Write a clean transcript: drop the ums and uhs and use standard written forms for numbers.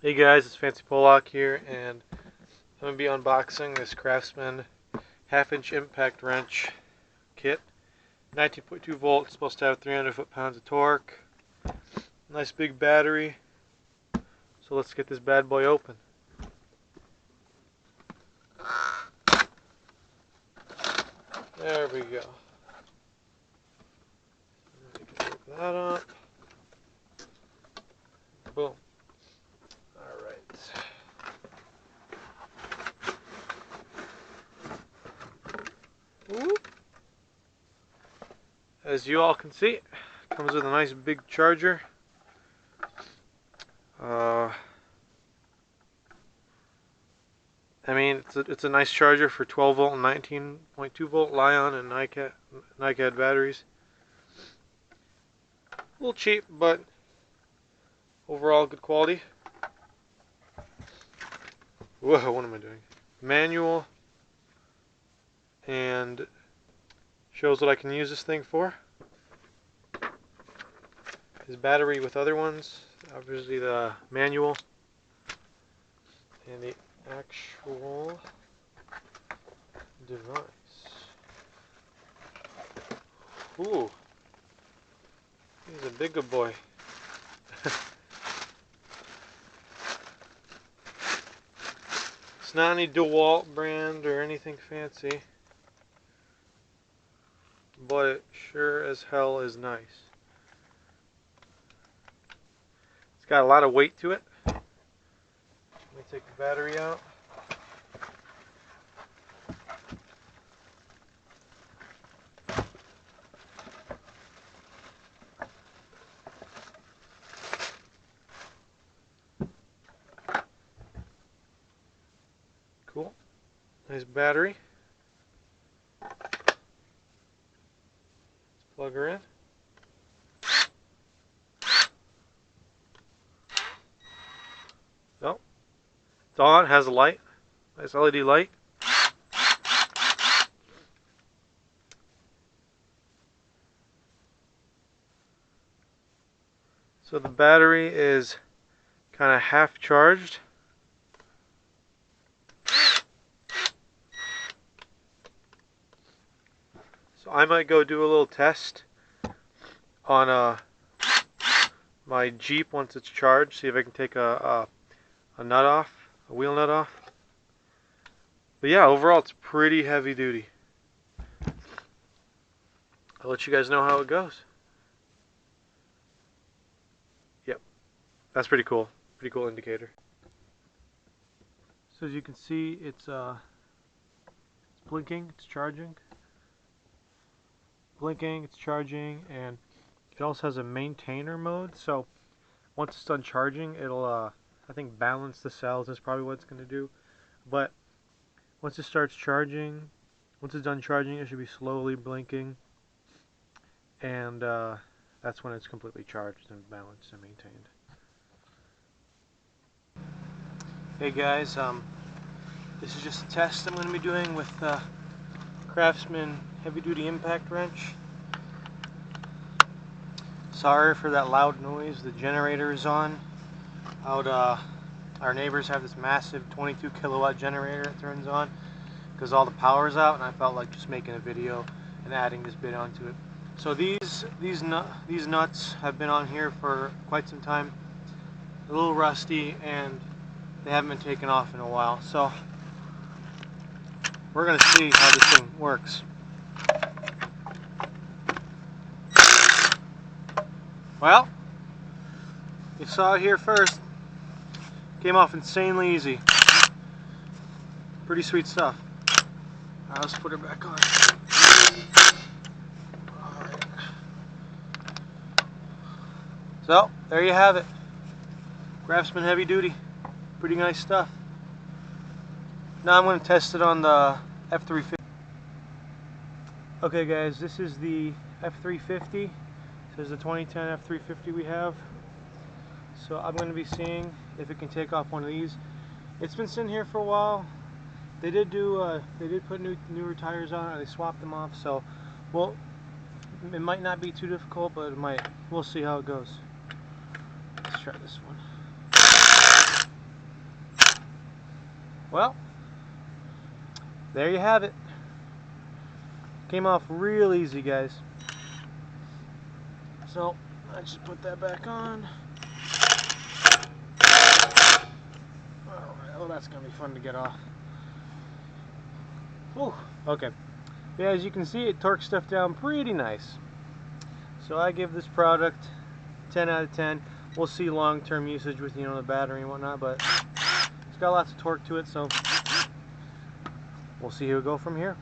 Hey guys, it's Fancy Pollock here, and I'm going to be unboxing this Craftsman half-inch impact wrench kit. 19.2 volts, supposed to have 300 foot-pounds of torque. Nice big battery. So let's get this bad boy open. There we go. Open that up. Boom. Alright. As you all can see, it comes with a nice big charger. I mean, it's a nice charger for 12 volt and 19.2 volt Li-ion and NiCad batteries. A little cheap, but overall good quality. Whoa, what am I doing? Manual, and shows what I can use this thing for. His battery with other ones, obviously the manual, and the actual device. Ooh, he's a bigger boy. It's not any DeWalt brand or anything fancy, but it sure as hell is nice. It's got a lot of weight to it. Let me take the battery out. Cool. Nice battery. Let's plug her in. Oh, it's on. It has a light. Nice LED light. So the battery is kind of half charged. So I might go do a little test on my Jeep once it's charged. See if I can take a nut off, a wheel nut off. But yeah, overall it's pretty heavy duty. I'll let you guys know how it goes. Yep, that's pretty cool. Pretty cool indicator. So as you can see, it's blinking, it's charging. Blinking, it's charging, and it also has a maintainer mode. So once it's done charging, it'll I think balance the cells is probably what it's going to do. But once it starts charging, once it's done charging, it should be slowly blinking, and that's when it's completely charged and balanced and maintained. Hey guys, this is just a test I'm going to be doing with Craftsman Heavy Duty Impact Wrench. Sorry for that loud noise. The generator is on. Our neighbors have this massive 22 kilowatt generator that turns on because all the power is out, and I felt like just making a video and adding this bit onto it. So these nuts have been on here for quite some time, a little rusty, and they haven't been taken off in a while. So we're gonna see how this thing works. Well, you saw it here first. Came off insanely easy. Pretty sweet stuff. Alright, let's put her back on. Alright. So, there you have it. Craftsman Heavy Duty. Pretty nice stuff. Now I'm going to test it on the F350. Okay guys, this is the F350. This is the 2010 F350 we have. So I'm going to be seeing if it can take off one of these. It's been sitting here for a while. They did put newer tires on it. They swapped them off. So, well, it might not be too difficult, but it might. We'll see how it goes. Let's try this one. Well, there you have it. Came off real easy, guys. So I just put that back on. Alright, well, that's gonna be fun to get off. Whew. Okay. Yeah, as you can see, it torques stuff down pretty nice. So I give this product 10 out of 10. We'll see long-term usage with, the battery and whatnot, but it's got lots of torque to it, so we'll see how we go from here.